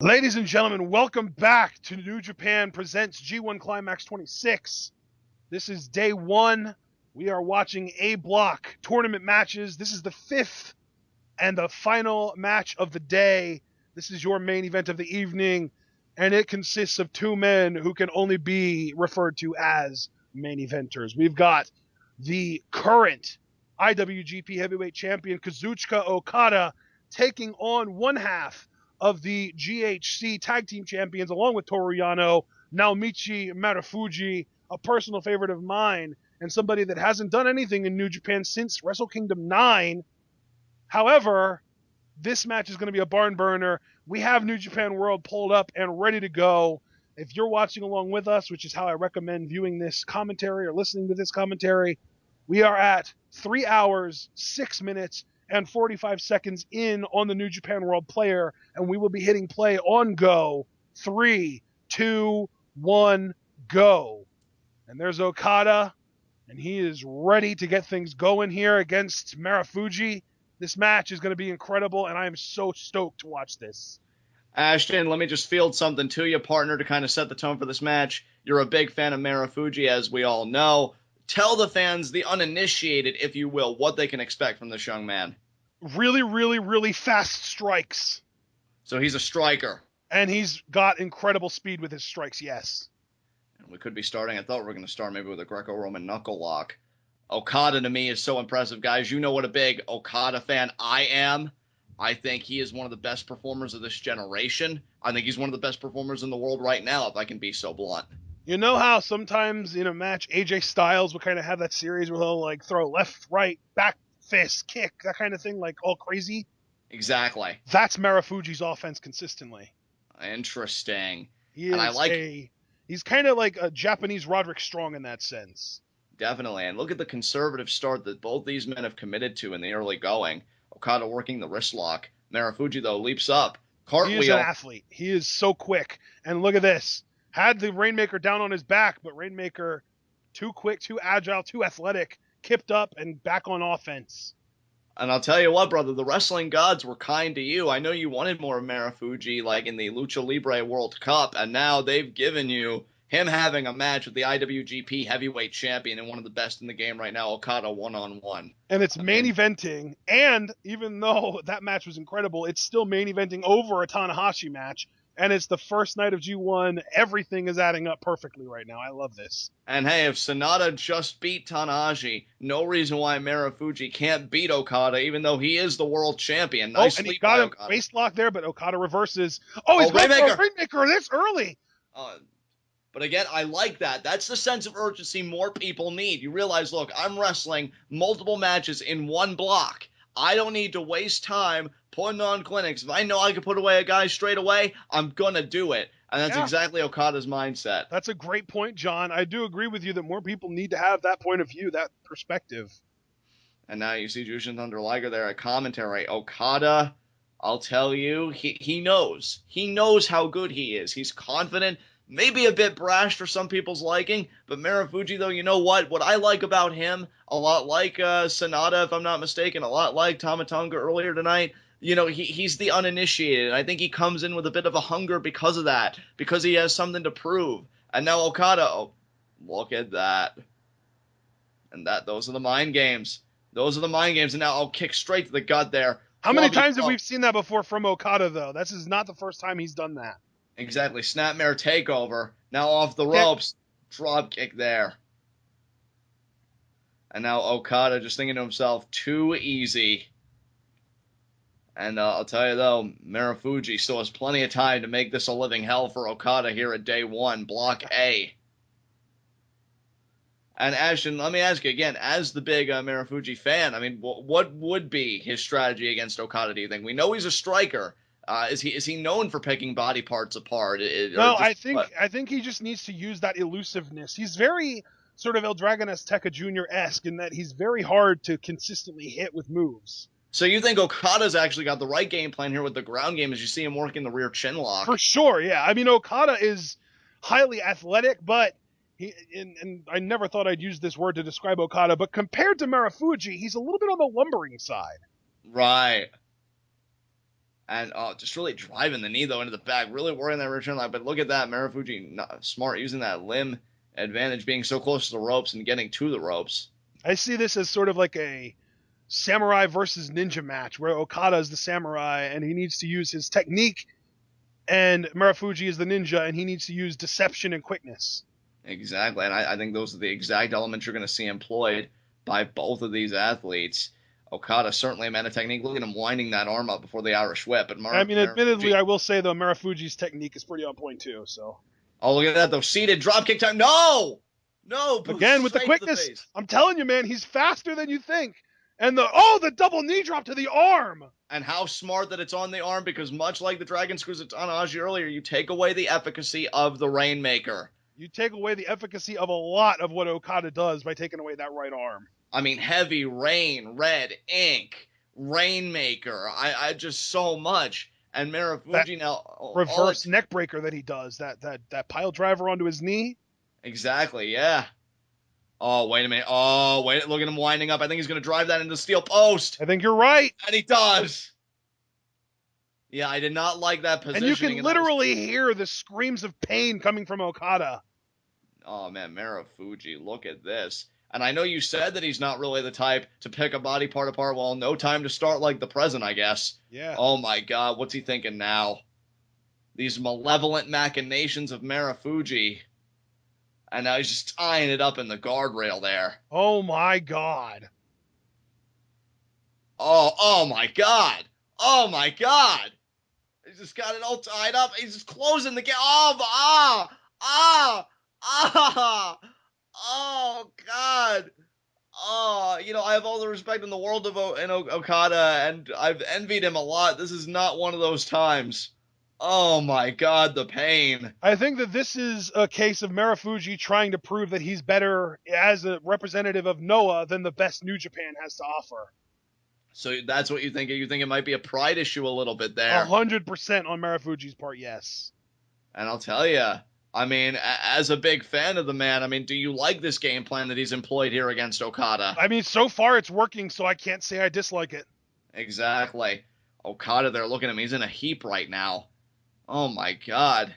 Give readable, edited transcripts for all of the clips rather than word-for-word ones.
Ladies and gentlemen, welcome back to New Japan Presents G1 Climax 26. This is day one. We are watching A block tournament matches. This is the fifth and the final match of the day. This is your main event of the evening, and it consists of two men who can only be referred to as main eventers. We've got the current IWGP Heavyweight Champion Kazuchika Okada taking on one half of the GHC Tag Team Champions, along with Toru Yano, Naomichi Marufuji, a personal favorite of mine, and somebody that hasn't done anything in New Japan since Wrestle Kingdom 9. However, this match is going to be a barn burner. We have New Japan World pulled up and ready to go. If you're watching along with us, which is how I recommend viewing this commentary or listening to this commentary, we are at 3 hours, 6 minutes, and 45 seconds in on the New Japan World player, and we will be hitting play on go. 3, 2, 1, go. And there's Okada, and he is ready to get things going here against Marufuji. This match is going to be incredible, and I am so stoked to watch this. Ashton, let me just field something to you, partner, to kind of set the tone for this match. You're a big fan of Marufuji, as we all know. Tell the fans, the uninitiated, if you will, what they can expect from this young man. Really, really, really fast strikes. So he's a striker. And he's got incredible speed with his strikes, yes. And we could be starting, I thought we were going to start maybe with a Greco-Roman knuckle lock. Okada, to me, is so impressive, guys. You know what a big Okada fan I am. I think he is one of the best performers of this generation. I think he's one of the best performers in the world right now, if I can be so blunt. You know how sometimes in a match, AJ Styles will kind of have that series where he'll like throw left, right, back, fist, kick, that kind of thing, like all crazy? Exactly. That's Marufuji's offense consistently. Interesting. He's kind of like a Japanese Roderick Strong in that sense. Definitely. And look at the conservative start that both these men have committed to in the early going. Okada working the wrist lock. Marufuji, though, leaps up. Cartwheel. He is an athlete. He is so quick. And look at this. Had the Rainmaker down on his back, but Rainmaker too quick, too agile, too athletic, kipped up and back on offense. And I'll tell you what, brother, the wrestling gods were kind to you. I know you wanted more of Marufuji, like in the Lucha Libre World Cup, and now they've given you him having a match with the IWGP Heavyweight Champion and one of the best in the game right now, Okada, one-on-one. And it's main eventing, and even though that match was incredible, it's still main eventing over a Tanahashi match, and it's the first night of G1. Everything is adding up perfectly right now. I love this. And hey, if Sonata just beat Tanahashi, no reason why Marufuji can't beat Okada, even though he is the world champion. Nice and he got a waist lock there, but Okada reverses. Oh, he's going for a Rainmaker this early. But again, I like that. That's the sense of urgency more people need. You realize, look, I'm wrestling multiple matches in one block. I don't need to waste time putting on clinics. If I know I can put away a guy straight away, I'm going to do it. And that's exactly Okada's mindset. That's a great point, John. I do agree with you that more people need to have that point of view, that perspective. And now you see Jushin Thunder Liger there at commentary. Okada, I'll tell you, he knows. He knows how good he is. He's confident. Maybe a bit brash for some people's liking, but Marufuji, though, you know what? What I like about him, a lot like Sonata, if I'm not mistaken, a lot like Tama Tonga earlier tonight, you know, he's the uninitiated. I think he comes in with a bit of a hunger because of that, because he has something to prove. And now Okada, oh, look at that. And those are the mind games. Those are the mind games, and now I'll kick straight to the gut there. How many times have we seen that before from Okada, though? This is not the first time he's done that. Exactly. Snapmare takeover. Now off the ropes. Drop kick there. And now Okada just thinking to himself, too easy. And I'll tell you, though, Marufuji still has plenty of time to make this a living hell for Okada here at day one, Block A. And Ashton, let me ask you again, as the big Marufuji fan, I mean, what would be his strategy against Okada, do you think? We know he's a striker. Is he known for picking body parts apart? I think he just needs to use that elusiveness. He's very sort of El Dragon Azteca Jr.-esque in that he's very hard to consistently hit with moves. So you think Okada's actually got the right game plan here with the ground game as you see him working the rear chin lock? For sure, yeah. I mean, Okada is highly athletic, but and I never thought I'd use this word to describe Okada, but compared to Marufuji, he's a little bit on the lumbering side. Right. And just really driving the knee, though, into the back. Really worrying that return line. But look at that. Marufuji, smart, using that limb advantage, being so close to the ropes and getting to the ropes. I see this as sort of like a samurai versus ninja match where Okada is the samurai and he needs to use his technique, and Marufuji is the ninja and he needs to use deception and quickness. Exactly. And I think those are the exact elements you're going to see employed by both of these athletes. Okada certainly a man of technique. Look at him winding that arm up before the Irish whip. But Admittedly, I will say, though, Marufuji's technique is pretty on point, too. So oh, look at that, though. Seated dropkick time. No! No! Again, with the quickness, I'm telling you, man, he's faster than you think. And the double knee drop to the arm. And how smart that it's on the arm, because much like the Dragon Screws at Tanahashi earlier, you take away the efficacy of the Rainmaker. You take away the efficacy of a lot of what Okada does by taking away that right arm. I mean, heavy rain, red ink, Rainmaker. I just so much. And Marufuji now reverse neck breaker that he does, that pile driver onto his knee. Exactly, yeah. Oh, wait a minute. Oh, wait, look at him winding up. I think he's going to drive that into the steel post. I think you're right. And he does. Yeah, I did not like that positioning. And you can literally hear the screams of pain coming from Okada. Oh, man, Marufuji, look at this. And I know you said that he's not really the type to pick a body part apart. Well, no time to start like the present, I guess. Yeah. Oh, my God, what's he thinking now? These malevolent machinations of Marufuji. And now he's just tying it up in the guardrail there. Oh, my God. Oh, my God. Oh, my God. He's just got it all tied up. He's just closing the gap. Oh, God. Oh, I have all the respect in the world of Okada, and I've envied him a lot. This is not one of those times. Oh, my God, the pain. I think that this is a case of Marufuji trying to prove that he's better as a representative of Noah than the best New Japan has to offer. So that's what you think? You think it might be a pride issue a little bit there? 100% on Marufuji's part, yes. And I'll tell you, I mean, as a big fan of the man, I mean, do you like this game plan that he's employed here against Okada? I mean, so far it's working, so I can't say I dislike it. Exactly. Okada there, look at him. He's in a heap right now. Oh, my God.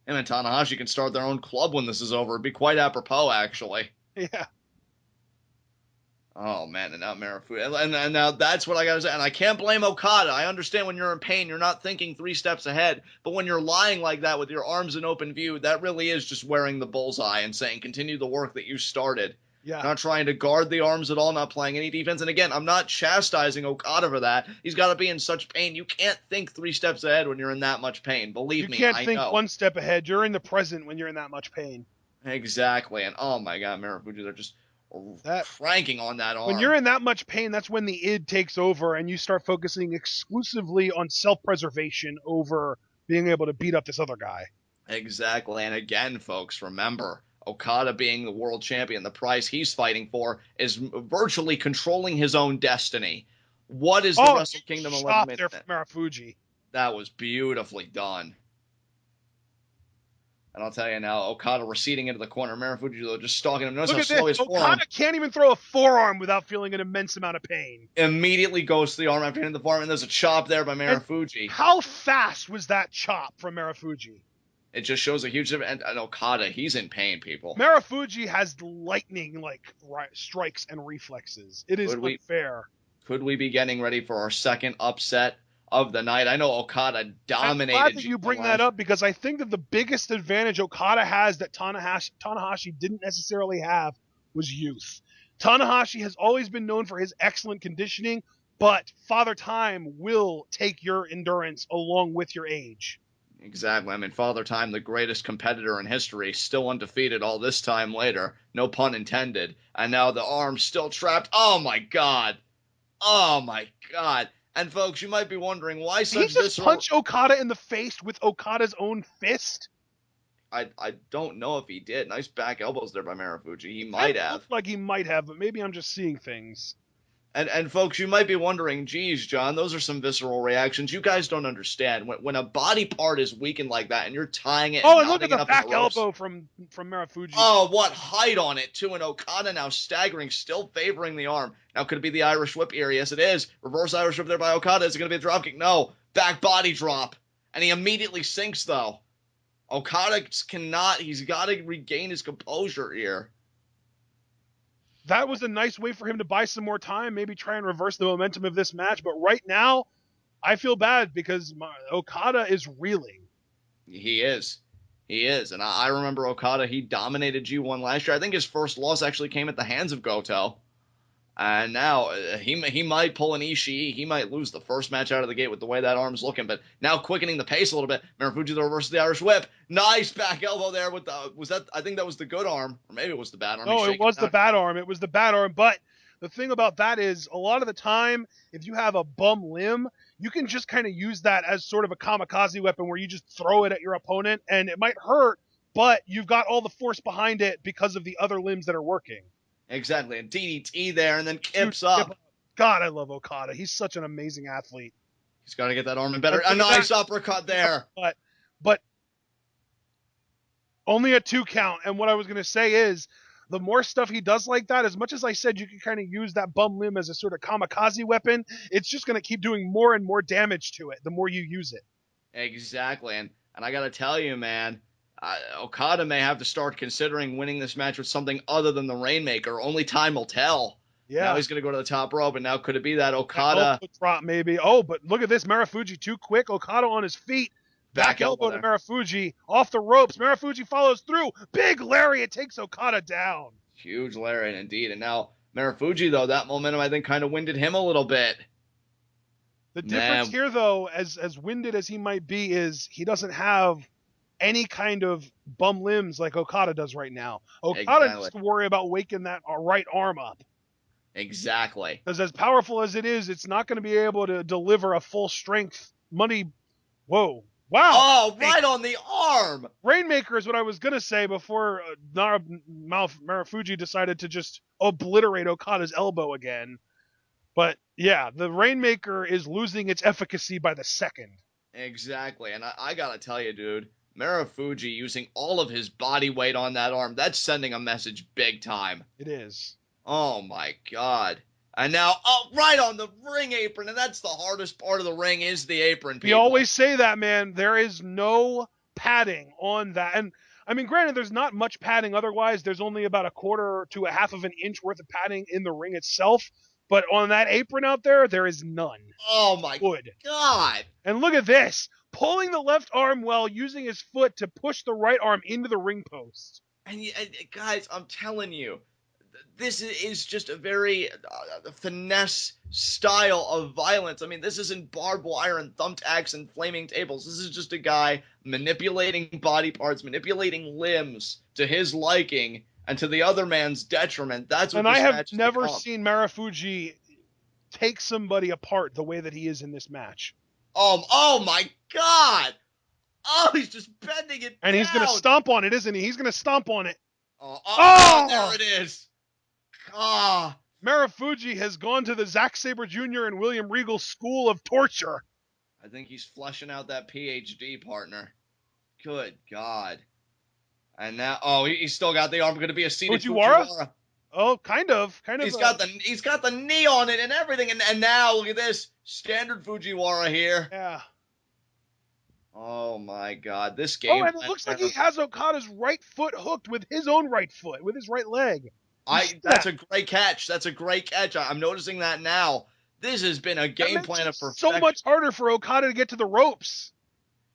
Him and Tanahashi can start their own club when this is over. It'd be quite apropos, actually. Yeah. Oh, man, and now Marufuji. And now that's what I got to say. And I can't blame Okada. I understand when you're in pain, you're not thinking 3 steps ahead. But when you're lying like that with your arms in open view, that really is just wearing the bullseye and saying, continue the work that you started. Yeah. Not trying to guard the arms at all, not playing any defense. And again, I'm not chastising Okada for that. He's got to be in such pain. You can't think 3 steps ahead when you're in that much pain. Believe me, I know. You can't think 1 step ahead. You're in the present when you're in that much pain. Exactly. And oh my God, Marufuji, they're just cranking on that arm. When you're in that much pain, that's when the id takes over and you start focusing exclusively on self-preservation over being able to beat up this other guy. Exactly. And again, folks, remember, Okada being the world champion, the prize he's fighting for is virtually controlling his own destiny. What is the Wrestle Kingdom 11 minute? There for Marufuji. That was beautifully done. And I'll tell you now, Okada receding into the corner. Marufuji just stalking him. Notice Look how at slow this. his forearm. Okada can't even throw a forearm without feeling an immense amount of pain. Immediately goes to the arm after hitting the forearm, and there's a chop there by Marufuji. And how fast was that chop from Marufuji? It just shows a huge difference. And Okada, he's in pain, people. Marufuji has lightning-like strikes and reflexes. It is unfair. Could we be getting ready for our second upset of the night? I know Okada dominated. I'm glad that you bring that up, because I think that the biggest advantage Okada has that Tanahashi didn't necessarily have was youth. Tanahashi has always been known for his excellent conditioning, but Father Time will take your endurance along with your age. Exactly. I mean, Father Time, the greatest competitor in history, still undefeated all this time later. No pun intended. And now the arm's still trapped. Oh, my God. Oh, my God. And, folks, you might be wondering why such Did he just punch Okada in the face with Okada's own fist? I don't know if he did. Nice back elbows there by Marufuji. He might have. Looked like he might have, but maybe I'm just seeing things. And folks, you might be wondering, geez, John, those are some visceral reactions. You guys don't understand. When a body part is weakened like that and you're tying it and look at the back elbow from Marufuji. Oh, what height on it, too. And Okada now staggering, still favoring the arm. Now, could it be the Irish whip here? Yes, it is. Reverse Irish whip there by Okada. Is it going to be a dropkick? No. Back body drop. And he immediately sinks, though. Okada cannot. He's got to regain his composure here. That was a nice way for him to buy some more time, maybe try and reverse the momentum of this match. But right now, I feel bad because Okada is reeling. He is. He is. And I remember Okada, he dominated G1 last year. I think his first loss actually came at the hands of Goto. And now he might pull an Ishii. He might lose the first match out of the gate with the way that arm's looking. But now quickening the pace a little bit. Marufuji the reverse of the Irish whip. Nice back elbow there with I think that was the good arm. Or maybe it was the bad arm. No, it was the bad arm. It was the bad arm. But the thing about that is a lot of the time, if you have a bum limb, you can just kind of use that as sort of a kamikaze weapon where you just throw it at your opponent and it might hurt, but you've got all the force behind it because of the other limbs that are working. Exactly. And DDT there and then kips up. God, I love Okada. He's such an amazing athlete. He's got to get that arm in better. A nice uppercut there. But only a 2 count. And what I was going to say is the more stuff he does like that, as much as I said you can kind of use that bum limb as a sort of kamikaze weapon, it's just going to keep doing more and more damage to it the more you use it. Exactly. And I got to tell you, man, Okada may have to start considering winning this match with something other than the Rainmaker. Only time will tell. Yeah. Now he's going to go to the top rope, and now could it be that Okada... drop maybe. Oh, but look at this. Marufuji too quick. Okada on his feet. Back elbow to Marufuji. Off the ropes. Marufuji follows through. Big lariat takes Okada down. Huge lariat indeed. And now Marufuji, though, that momentum I think kind of winded him a little bit. The difference here, though, as winded as he might be, is he doesn't have any kind of bum limbs like Okada does right now. Okada needs to worry about waking that right arm up. Exactly. Because as powerful as it is, it's not going to be able to deliver a full strength money. Whoa. Wow. Oh, right on the arm. Rainmaker is what I was going to say before Marufuji decided to just obliterate Okada's elbow again. But yeah, the Rainmaker is losing its efficacy by the second. Exactly. And I got to tell you, dude, Marufuji using all of his body weight on that arm, that's sending a message big time. It is. Oh, my God. And now, right on the ring apron, and that's the hardest part of the ring is the apron, people. We always say that, man. There is no padding on that. And, I mean, granted, there's not much padding otherwise. There's only about 1/4 to 1/2 of an inch worth of padding in the ring itself. But on that apron out there is none. Oh, my God. And look at this. Pulling the left arm while using his foot to push the right arm into the ring post. And guys, I'm telling you, this is just a very finesse style of violence. I mean, this isn't barbed wire and thumbtacks and flaming tables. This is just a guy manipulating body parts, manipulating limbs to his liking and to the other man's detriment. That's what. And I have never seen Marufuji take somebody apart the way that he is in this match. Oh my God! Oh, he's just bending it. And he's gonna stomp on it, isn't he? He's gonna stomp on it. Oh, there it is. Marufuji has gone to the Zack Sabre Jr. and William Regal school of torture. I think he's fleshing out that PhD, partner. Good God. And now, he's still got the arm. Going to be a seated Fujiwara. Oh, kind of. He's got the knee on it and everything. And now, look at this. Standard Fujiwara here. Yeah. Oh, my God. This game. And it looks like he has Okada's right foot hooked with his own right foot, with his right leg. That's a great catch. That's a great catch. I'm noticing that now. This has been a game plan of perfection. So much harder for Okada to get to the ropes.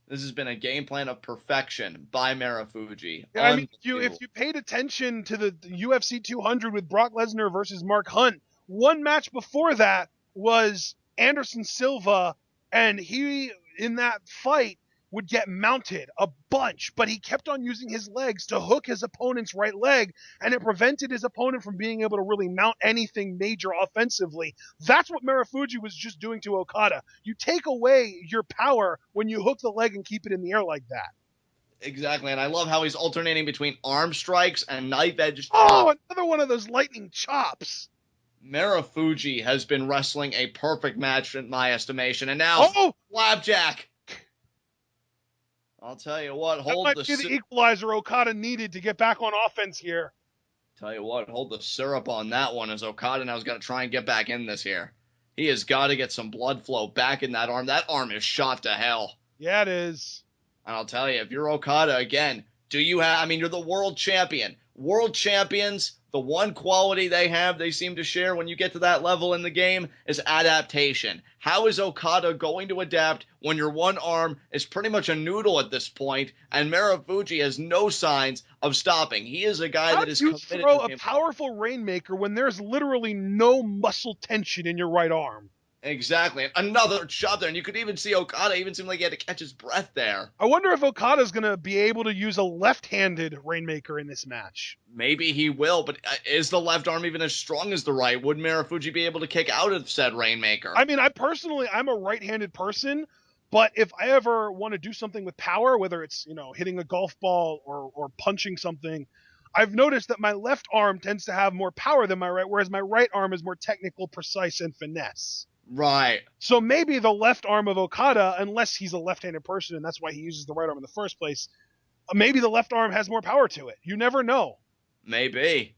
This has been a game plan of perfection by Marufuji. Yeah, I mean, if you paid attention to the UFC 200 with Brock Lesnar versus Mark Hunt, one match before that was Anderson Silva, and he, in that fight, would get mounted a bunch, but he kept on using his legs to hook his opponent's right leg, and it prevented his opponent from being able to really mount anything major offensively. That's what Marufuji was just doing to Okada. You take away your power when you hook the leg and keep it in the air like that. Exactly, and I love how he's alternating between arm strikes and knife edge chops. Oh, another one of those lightning chops. Marufuji has been wrestling a perfect match in my estimation, and now Flapjack. I'll tell you what, that might be the equalizer Okada needed to get back on offense here. Tell you what, hold the syrup on that one as Okada now's got to try and get back in this here. He has got to get some blood flow back in that arm. That arm is shot to hell. Yeah, it is. And I'll tell you, if you're Okada again, do you have, I mean, you're the world champion. World champions, the one quality they have, they seem to share when you get to that level in the game, is adaptation. How is Okada going to adapt when your one arm is pretty much a noodle at this point, and Marufuji has no signs of stopping? He is a guy that is How do you committed throw to a him. powerful Rainmaker when there's literally no muscle tension in your right arm? Exactly. Another shot there, and you could even see Okada even seemed like he had to catch his breath there. I wonder if Okada's going to be able to use a left-handed Rainmaker in this match. Maybe he will, but is the left arm even as strong as the right? Would Marufuji be able to kick out of said Rainmaker? I mean, I'm a right-handed person, but if I ever want to do something with power, whether it's, hitting a golf ball or punching something, I've noticed that my left arm tends to have more power than my right, whereas my right arm is more technical, precise, and finesse. Right. So maybe the left arm of Okada, unless he's a left-handed person and that's why he uses the right arm in the first place, maybe the left arm has more power to it. You never know. Maybe.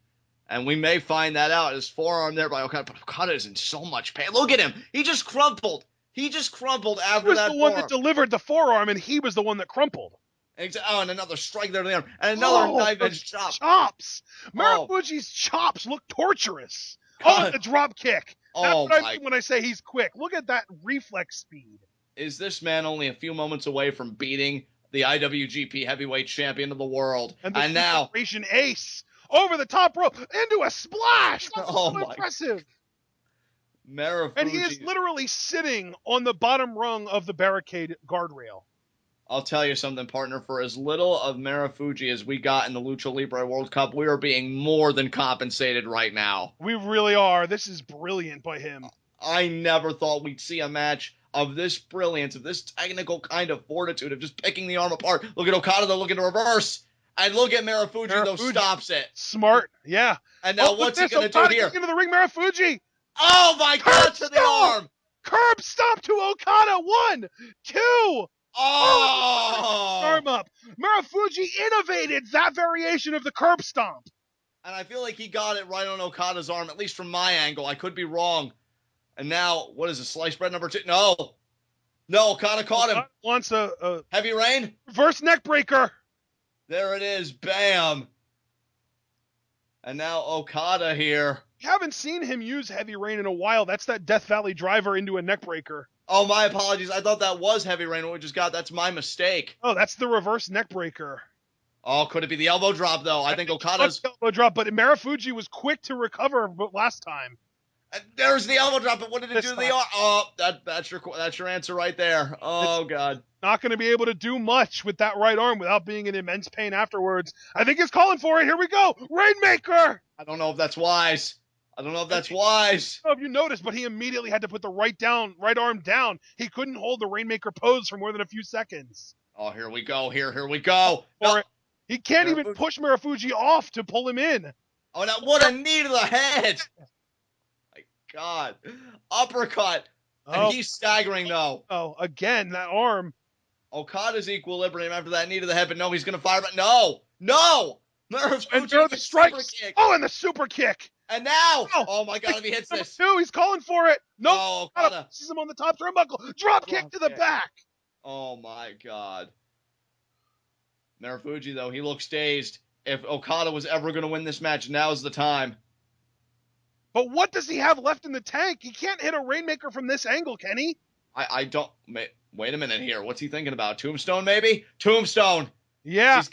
And we may find that out. His forearm there by Okada, but Okada is in so much pain. Look at him. He just crumpled. He just crumpled after that. He was the one forearm. that delivered the forearm, and he was the one that crumpled. Oh, and another strike there to the arm. And another knife-edge chop. Chops. Marufuji's chops look torturous. Oh, and the drop kick. That's what I mean when I say he's quick. Look at that reflex speed. Is this man only a few moments away from beating the IWGP Heavyweight Champion of the world? And now Operation Ace over the top rope into a splash. That's so impressive. Marufuji. And he is literally sitting on the bottom rung of the barricade guardrail. I'll tell you something, partner. For as little of Marufuji as we got in the Lucha Libre World Cup, we are being more than compensated right now. We really are. This is brilliant by him. I never thought we'd see a match of this brilliance, of this technical kind of fortitude, of just picking the arm apart. Look at Okada, though, looking to reverse. And look at Marufuji, though, stops it. Smart, yeah. And now what's he going to do here? Into the ring, Marufuji. Oh, my God, to the arm. Curb stop to Okada. 1, 2. Oh! Arm up. Marufuji innovated that variation of the curb stomp. And I feel like he got it right on Okada's arm, at least from my angle. I could be wrong. And now, what is it, slice bread number 2? No, Okada caught him. Wants a heavy rain? Reverse neck breaker. There it is. Bam. And now Okada here. You haven't seen him use heavy rain in a while. That's that Death Valley driver into a neck breaker. Oh, my apologies. I thought that was heavy rain. What we just got, that's my mistake. Oh, that's the reverse neck breaker. Oh, could it be the elbow drop, though? I think Okada's... elbow drop, but Marufuji was quick to recover last time. There's the elbow drop, but what did it do to the arm? Oh, that's your answer right there. Oh, God. Not going to be able to do much with that right arm without being in immense pain afterwards. I think he's calling for it. Here we go. Rainmaker! I don't know if that's wise. I don't know if that's wise. I don't know if you noticed, but he immediately had to put the right arm down. He couldn't hold the Rainmaker pose for more than a few seconds. Oh, here we go. Here we go. No. He can't even push Marufuji off to pull him in. Oh, now what a knee to the head. My God. Uppercut. And he's staggering, though. Oh, again, that arm. Okada's equilibrium after that knee to the head, but no, he's going to fire back. No. Marufuji and the strikes. Oh, and the super kick. And now, oh my God, if he hits this. 2, he's calling for it. Nope. Oh, Okada. Sees him on the top turnbuckle. Drop kick to the back. Oh my God. Marufuji, though, he looks dazed. If Okada was ever going to win this match, now's the time. But what does he have left in the tank? He can't hit a Rainmaker from this angle, can he? I don't. Wait a minute here. What's he thinking about? Tombstone, maybe? Tombstone. Yeah.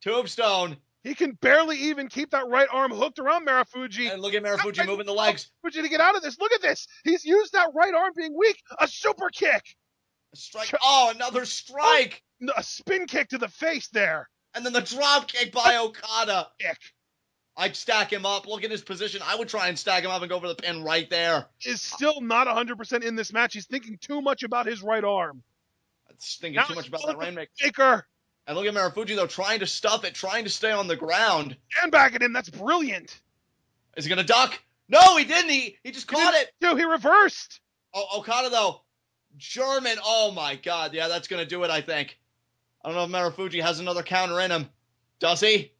Tombstone. He can barely even keep that right arm hooked around Marufuji. And look at Marufuji moving the legs. Marufuji to get out of this. Look at this. He's used that right arm being weak. A super kick. A strike. Oh, another strike. Oh, a spin kick to the face there. And then the drop kick by Okada. Kick. I'd stack him up. Look at his position. I would try and stack him up and go for the pin right there. Is still not 100% in this match. He's thinking too much about his right arm. Thinking too much about that Rainmaker. And look at Marufuji, though, trying to stuff it, trying to stay on the ground. And back at him. That's brilliant. Is he going to duck? No, he didn't. He just caught it. No, he reversed. Oh, Okada, though. German. Oh, my God. Yeah, that's going to do it, I think. I don't know if Marufuji has another counter in him. Does he?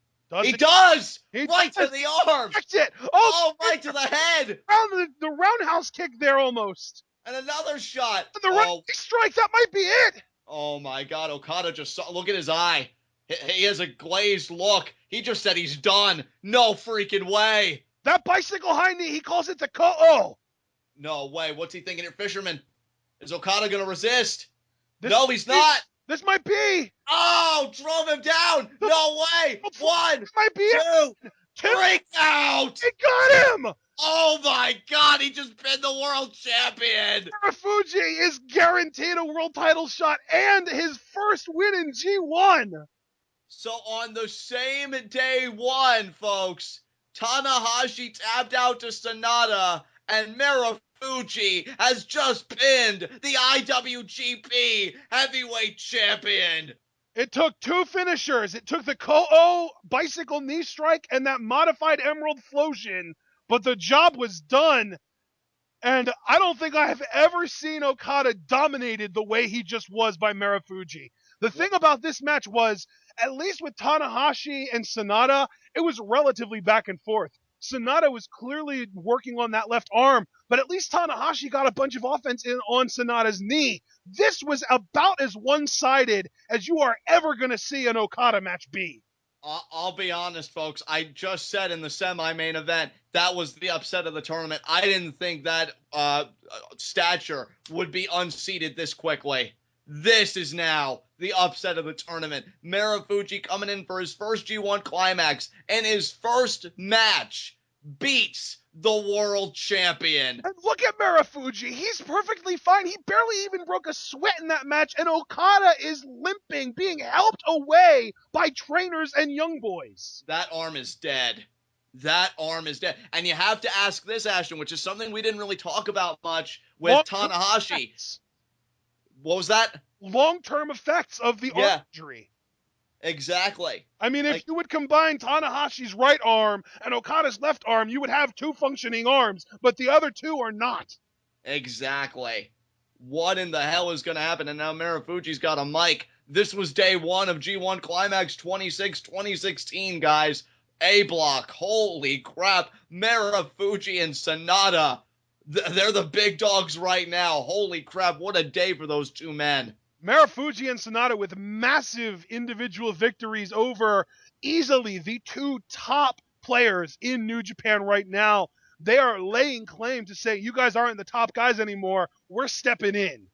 He does! He Right does. to the arm! Checked it. Oh, right to the head! The roundhouse kick there almost. And another shot. And the right strike, that might be it. Oh my God, Okada just saw, look at his eye. He has a glazed look. He just said he's done. No freaking way. That bicycle high knee, he calls it the KO. No way. What's he thinking here, Fisherman? Is Okada going to resist? No, he's not. This might be. Oh, drove him down. No way. One, this might be two, three, out. It got him. Oh my God, he just pinned the world champion. Marufuji is guaranteed a world title shot and his first win in G1. So on the same day one, folks, Tanahashi tapped out to Sanada, and Marufuji has just pinned the IWGP Heavyweight Champion. It took two finishers. It took the KO bicycle knee strike and that modified Emerald Flosion, but the job was done. And I don't think I have ever seen Okada dominated the way he just was by Marufuji. The thing about this match was, at least with Tanahashi and Sanada, it was relatively back and forth. Sanada was clearly working on that left arm, but at least Tanahashi got a bunch of offense in on Sanada's knee. This was about as one-sided as you are ever going to see an Okada match be. I'll be honest, folks. I just said in the semi-main event, that was the upset of the tournament. I didn't think that stature would be unseated this quickly. This is now the upset of the tournament. Marufuji coming in for his first G1 Climax, and his first match beats the world champion. And look at Marufuji. He's perfectly fine. He barely even broke a sweat in that match, and Okada is limping, being helped away by trainers and young boys. That arm is dead. That arm is dead. And you have to ask this, Ashton, which is something we didn't really talk about much with Tanahashi. What was that? Long-term effects of the arm injury. Exactly. I mean, if you would combine Tanahashi's right arm and Okada's left arm, you would have two functioning arms, but the other two are not. Exactly. What in the hell is going to happen? And now Marufuji's got a mic. This was day one of G1 Climax 26, 2016, guys. A block. Holy crap. Marufuji and Sanada. They're the big dogs right now. Holy crap. What a day for those two men. Marufuji and Sanada with massive individual victories over easily the two top players in New Japan right now. They are laying claim to say, you guys aren't the top guys anymore. We're stepping in.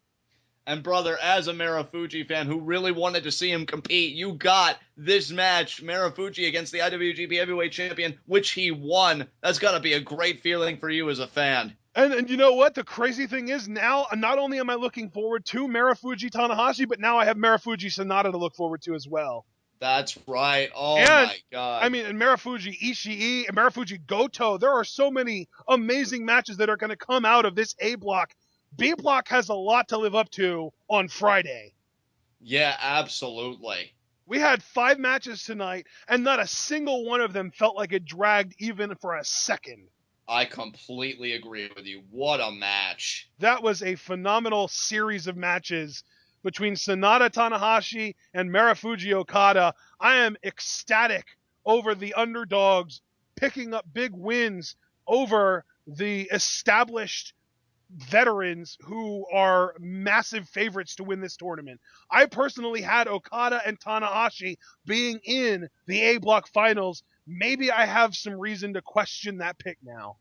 And brother, as a Marufuji fan who really wanted to see him compete, you got this match, Marufuji against the IWGP Heavyweight Champion, which he won. That's got to be a great feeling for you as a fan. And you know what? The crazy thing is now, not only am I looking forward to Marufuji Tanahashi, but now I have Marufuji Sanada to look forward to as well. That's right. Oh, my God. I mean, and Marufuji Ishii and Marufuji Goto, there are so many amazing matches that are going to come out of this A block. B block has a lot to live up to on Friday. Yeah, absolutely. We had 5 matches tonight, and not a single one of them felt like it dragged even for a second. I completely agree with you. What a match. That was a phenomenal series of matches between Sanada Tanahashi and Marufuji Okada. I am ecstatic over the underdogs picking up big wins over the established veterans who are massive favorites to win this tournament. I personally had Okada and Tanahashi being in the A block finals. Maybe I have some reason to question that pick now.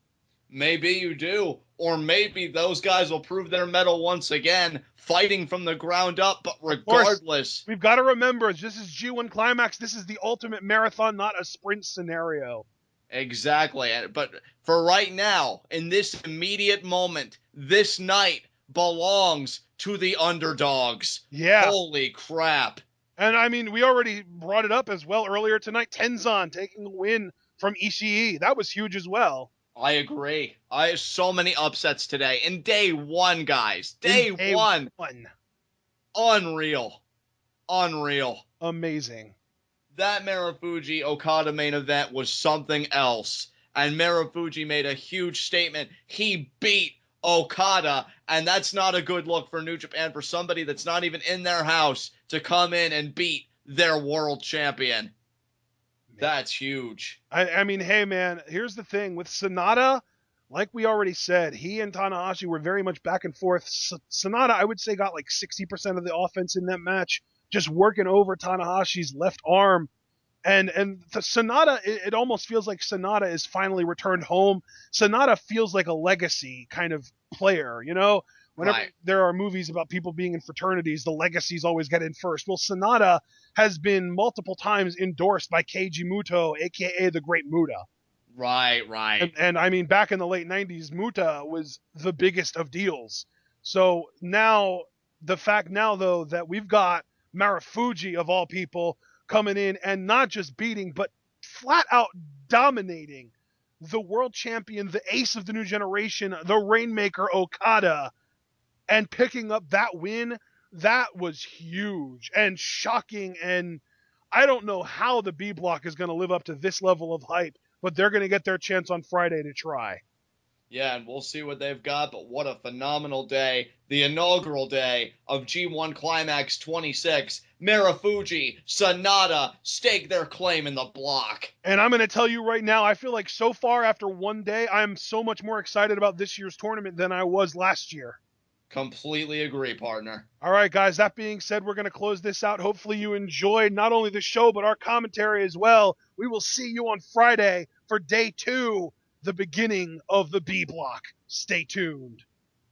Maybe you do. Or maybe those guys will prove their mettle once again, fighting from the ground up, but regardless. We've got to remember, this is G1 Climax. This is the ultimate marathon, not a sprint scenario. Exactly. But for right now, in this immediate moment, this night belongs to the underdogs. Yeah. Holy crap. And I mean, we already brought it up as well earlier tonight. Tenzan taking a win from Ishii. That was huge as well. I agree. I have so many upsets today. In day one, guys. Day one. Unreal. Unreal. Amazing. That Marufuji Okada main event was something else. And Marufuji made a huge statement. He beat Okada, and that's not a good look for New Japan for somebody that's not even in their house to come in and beat their world champion. That's huge. I mean, hey, man, here's the thing. With Sonata, like we already said, he and Tanahashi were very much back and forth. Sonata, I would say, got like 60% of the offense in that match, just working over Tanahashi's left arm. And the Sonata, it almost feels like Sonata is finally returned home. Sonata feels like a legacy kind of player, you know? Whenever Right. there are movies about people being in fraternities, the legacies always get in first. Well, Sonata has been multiple times endorsed by Keiji Muto, aka the Great Muta. Right, right. And I mean, back in the late 90s, Muta was the biggest of deals. So now, the fact now, though, that we've got Marufuji, of all people, coming in and not just beating, but flat out dominating the world champion, the ace of the new generation, the Rainmaker Okada, and picking up that win, that was huge and shocking. And I don't know how the B block is going to live up to this level of hype, but they're going to get their chance on Friday to try. Yeah, and we'll see what they've got, but what a phenomenal day. The inaugural day of G1 Climax 26. Marufuji, Sonata stake their claim in the block. And I'm going to tell you right now, I feel like so far after one day, I'm so much more excited about this year's tournament than I was last year. Completely agree, partner. All right, guys, that being said, we're going to close this out. Hopefully you enjoyed not only the show, but our commentary as well. We will see you on Friday for day 2, the beginning of the B block. Stay tuned.